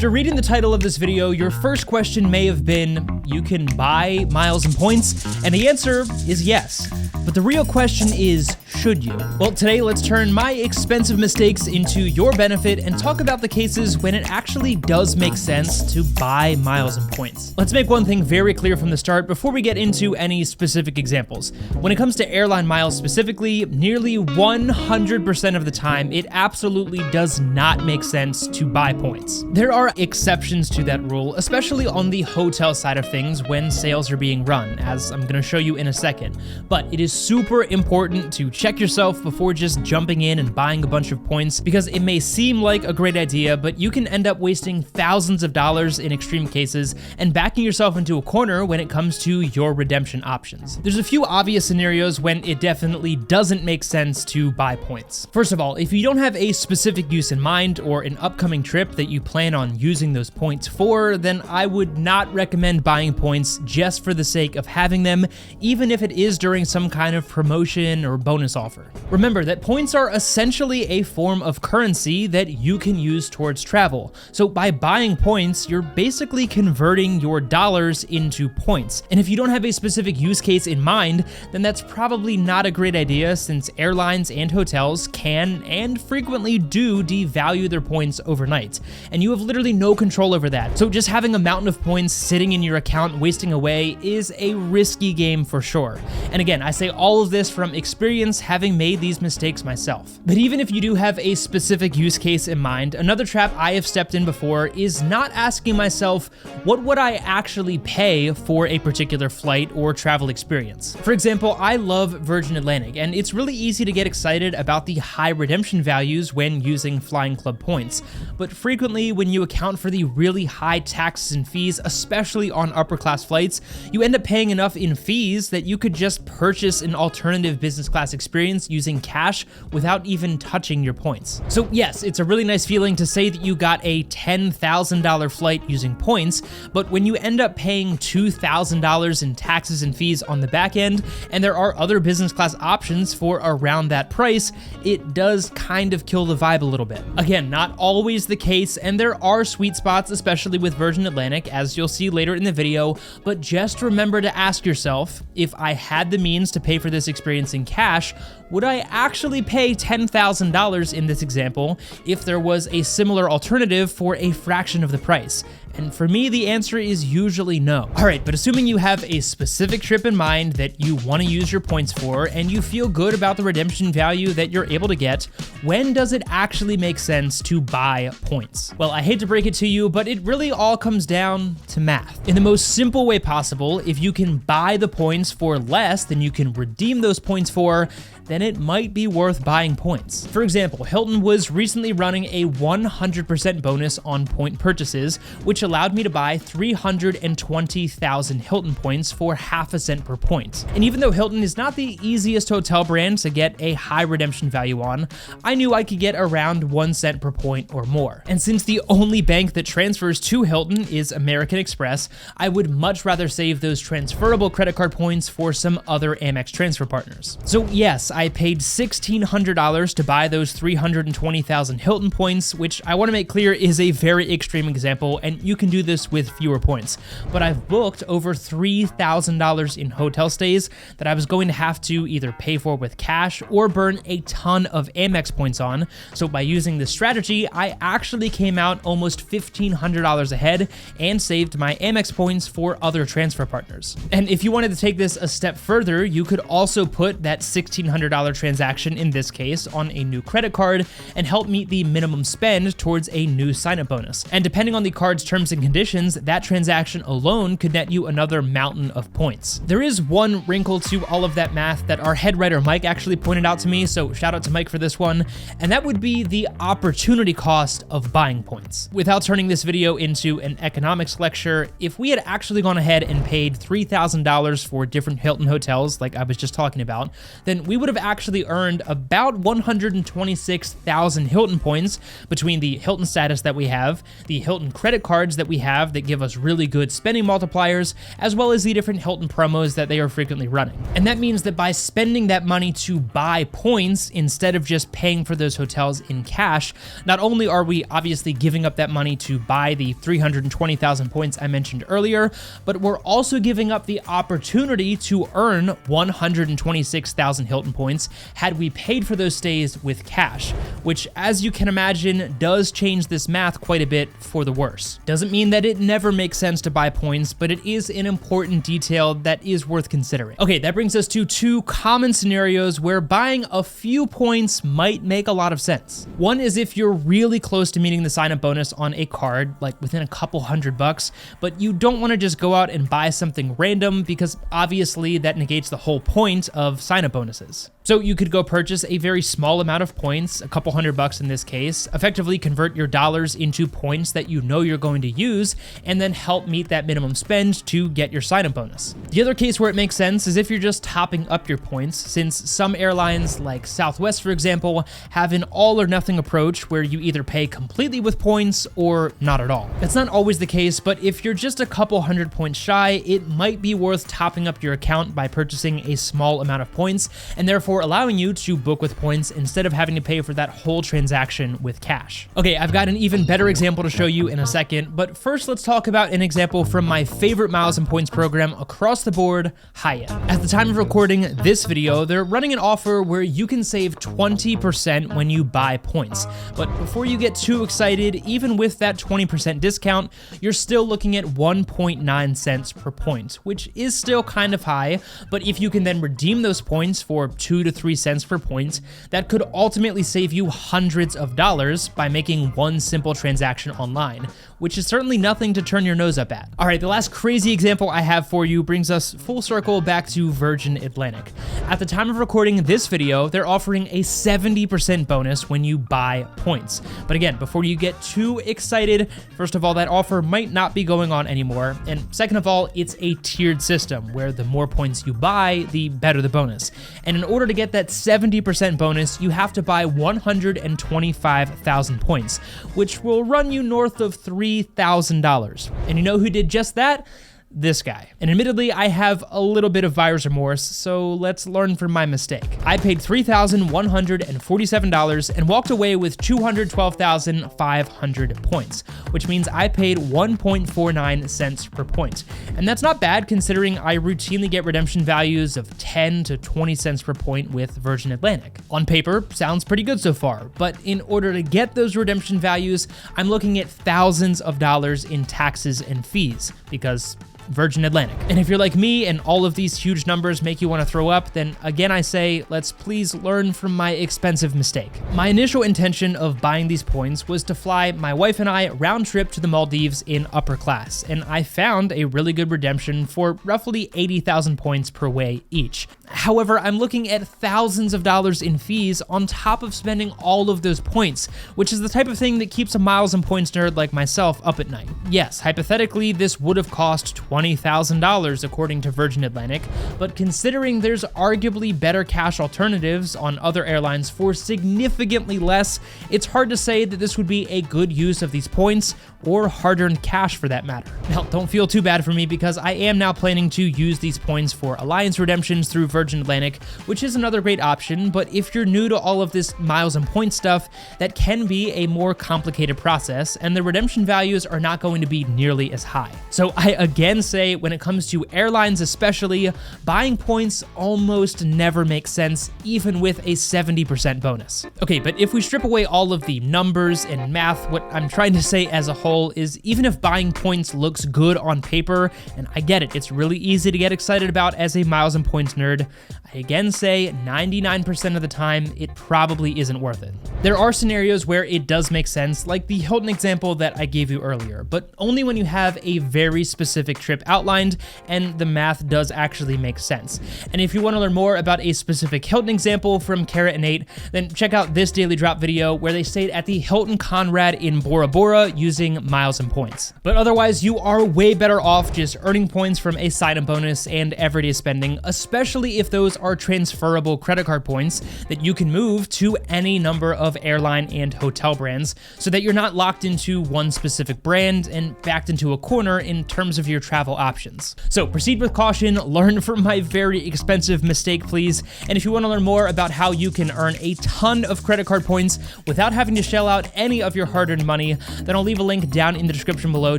After reading the title of this video, your first question may have been, you can buy miles and points? And the answer is yes. But the real question is, should you? Well, today let's turn my expensive mistakes into your benefit and talk about the cases when it actually does make sense to buy miles and points. Let's make one thing very clear from the start before we get into any specific examples. When it comes to airline miles specifically, nearly 100% of the time, it absolutely does not make sense to buy points. There are exceptions to that rule, especially on the hotel side of things when sales are being run, as I'm gonna show you in a second. But it is super important to check yourself before just jumping in and buying a bunch of points, because it may seem like a great idea, but you can end up wasting thousands of dollars in extreme cases and backing yourself into a corner when it comes to your redemption options. There's a few obvious scenarios when it definitely doesn't make sense to buy points. First of all, if you don't have a specific use in mind or an upcoming trip that you plan on using those points for, then I would not recommend buying points just for the sake of having them, even if it is during some kind of promotion or bonus offer. Remember that points are essentially a form of currency that you can use towards travel. So by buying points, you're basically converting your dollars into points. And if you don't have a specific use case in mind, then that's probably not a great idea, since airlines and hotels can and frequently do devalue their points overnight. And you have literally no control over that. So just having a mountain of points sitting in your account wasting away is a risky game for sure. And again, I say all of this from experience, having made these mistakes myself. But even if you do have a specific use case in mind, another trap I have stepped in before is not asking myself, what would I actually pay for a particular flight or travel experience? For example, I love Virgin Atlantic, and it's really easy to get excited about the high redemption values when using Flying Club points. But frequently, when you account for the really high taxes and fees, especially on upper class flights, you end up paying enough in fees that you could just purchase an alternative business class experience using cash without even touching your points. So yes, it's a really nice feeling to say that you got a $10,000 flight using points, but when you end up paying $2,000 in taxes and fees on the back end, and there are other business class options for around that price, it does kind of kill the vibe a little bit. Again, not always the case, and there are sweet spots, especially with Virgin Atlantic, as you'll see later in the video, but just remember to ask yourself, if I had the means to pay for this experience in cash, would I actually pay $10,000 in this example if there was a similar alternative for a fraction of the price? And for me, the answer is usually no. All right, but assuming you have a specific trip in mind that you want to use your points for, and you feel good about the redemption value that you're able to get, when does it actually make sense to buy points? Well, I hate to break it to you, but it really all comes down to math. In the most simple way possible, if you can buy the points for less than you can redeem those points for, then it might be worth buying points. For example, Hilton was recently running a 100% bonus on point purchases, which allowed me to buy 320,000 Hilton points for half a cent per point. And even though Hilton is not the easiest hotel brand to get a high redemption value on, I knew I could get around 1 cent per point or more. And since the only bank that transfers to Hilton is American Express, I would much rather save those transferable credit card points for some other Amex transfer partners. So yes, I paid $1,600 to buy those 320,000 Hilton points, which I want to make clear is a very extreme example, and you can do this with fewer points. But I've booked over $3,000 in hotel stays that I was going to have to either pay for with cash or burn a ton of Amex points on. So by using this strategy, I actually came out almost $1,500 ahead and saved my Amex points for other transfer partners. And if you wanted to take this a step further, you could also put that $1,600 transaction in this case on a new credit card and help meet the minimum spend towards a new sign-up bonus. And depending on the card's terms and conditions, that transaction alone could net you another mountain of points. There is one wrinkle to all of that math that our head writer Mike actually pointed out to me, so shout out to Mike for this one, and that would be the opportunity cost of buying points. Without turning this video into an economics lecture, if we had actually gone ahead and paid $3,000 for different Hilton hotels like I was just talking about, then we would have actually earned about 126,000 Hilton points between the Hilton status that we have, the Hilton credit cards that we have that give us really good spending multipliers, as well as the different Hilton promos that they are frequently running. And that means that by spending that money to buy points instead of just paying for those hotels in cash, not only are we obviously giving up that money to buy the 320,000 points I mentioned earlier, but we're also giving up the opportunity to earn 126,000 Hilton points had we paid for those stays with cash, which, as you can imagine, does change this math quite a bit for the worse. Doesn't mean that it never makes sense to buy points, but it is an important detail that is worth considering. Okay, that brings us to two common scenarios where buying a few points might make a lot of sense. One is if you're really close to meeting the sign-up bonus on a card, like within a couple $100, but you don't want to just go out and buy something random because obviously that negates the whole point of sign-up bonuses. So you could go purchase a very small amount of points, a couple $100 in this case, effectively convert your dollars into points that you know you're going to use, and then help meet that minimum spend to get your sign-up bonus. The other case where it makes sense is if you're just topping up your points, since some airlines like Southwest, for example, have an all or nothing approach where you either pay completely with points or not at all. That's not always the case, but if you're just a couple 100 points shy, it might be worth topping up your account by purchasing a small amount of points, and therefore allowing you to book with points instead of having to pay for that whole transaction with cash. Okay, I've got an even better example to show you in a second, but first let's talk about an example from my favorite miles and points program across the board, Hyatt. At the time of recording this video, they're running an offer where you can save 20% when you buy points. But before you get too excited, even with that 20% discount, you're still looking at 1.9 cents per point, which is still kind of high, but if you can then redeem those points for 2 to 3 cents per point, that could ultimately save you hundreds of dollars by making one simple transaction online, which is certainly nothing to turn your nose up at. All right, the last crazy example I have for you brings us full circle back to Virgin Atlantic. At the time of recording this video, they're offering a 70% bonus when you buy points. But again, before you get too excited, first of all, that offer might not be going on anymore. And second of all, it's a tiered system where the more points you buy, the better the bonus. And in order to get that 70% bonus, you have to buy 125,000 points, which will run you north of $3,000. And you know who did just that? This guy. And admittedly, I have a little bit of buyer's remorse, so let's learn from my mistake. I paid $3,147 and walked away with 212,500 points, which means I paid 1.49 cents per point. And that's not bad considering I routinely get redemption values of 10 to 20 cents per point with Virgin Atlantic. On paper, sounds pretty good so far, but in order to get those redemption values, I'm looking at thousands of dollars in taxes and fees because Virgin Atlantic. And if you're like me and all of these huge numbers make you want to throw up, then again I say, let's please learn from my expensive mistake. My initial intention of buying these points was to fly my wife and I round trip to the Maldives in upper class, and I found a really good redemption for roughly 80,000 points per way each. However, I'm looking at thousands of dollars in fees on top of spending all of those points, which is the type of thing that keeps a miles and points nerd like myself up at night. Yes, hypothetically, this would have cost $20,000 according to Virgin Atlantic, but considering there's arguably better cash alternatives on other airlines for significantly less, it's hard to say that this would be a good use of these points or hard-earned cash for that matter. Now, don't feel too bad for me because I am now planning to use these points for Alliance redemptions through Virgin Atlantic, which is another great option, but if you're new to all of this miles and points stuff, that can be a more complicated process, and the redemption values are not going to be nearly as high. So I again say, when it comes to airlines especially, buying points almost never makes sense, even with a 70% bonus. Okay, but if we strip away all of the numbers and math, what I'm trying to say as a whole is even if buying points looks good on paper, and I get it, it's really easy to get excited about as a miles and points nerd, I again say 99% of the time, it probably isn't worth it. There are scenarios where it does make sense, like the Hilton example that I gave you earlier, but only when you have a very specific trip outlined and the math does actually make sense. And if you want to learn more about a specific Hilton example from Kara and Nate, then check out this Daily Drop video where they stayed at the Hilton Conrad in Bora Bora using miles and points. But otherwise, you are way better off just earning points from a sign-up bonus and everyday spending, especially if those are transferable credit card points that you can move to any number of airline and hotel brands so that you're not locked into one specific brand and backed into a corner in terms of your travel options. So proceed with caution, learn from my very expensive mistake, please. And if you want to learn more about how you can earn a ton of credit card points without having to shell out any of your hard-earned money, then I'll leave a link down in the description below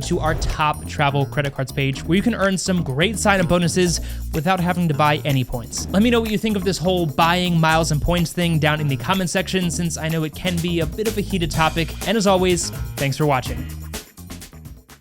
to our top travel credit cards page where you can earn some great sign-up bonuses without having to buy any points. Let me know what you think of this whole buying miles and points thing down in the comment section, since I know it can be a bit of a heated topic. And as always, thanks for watching.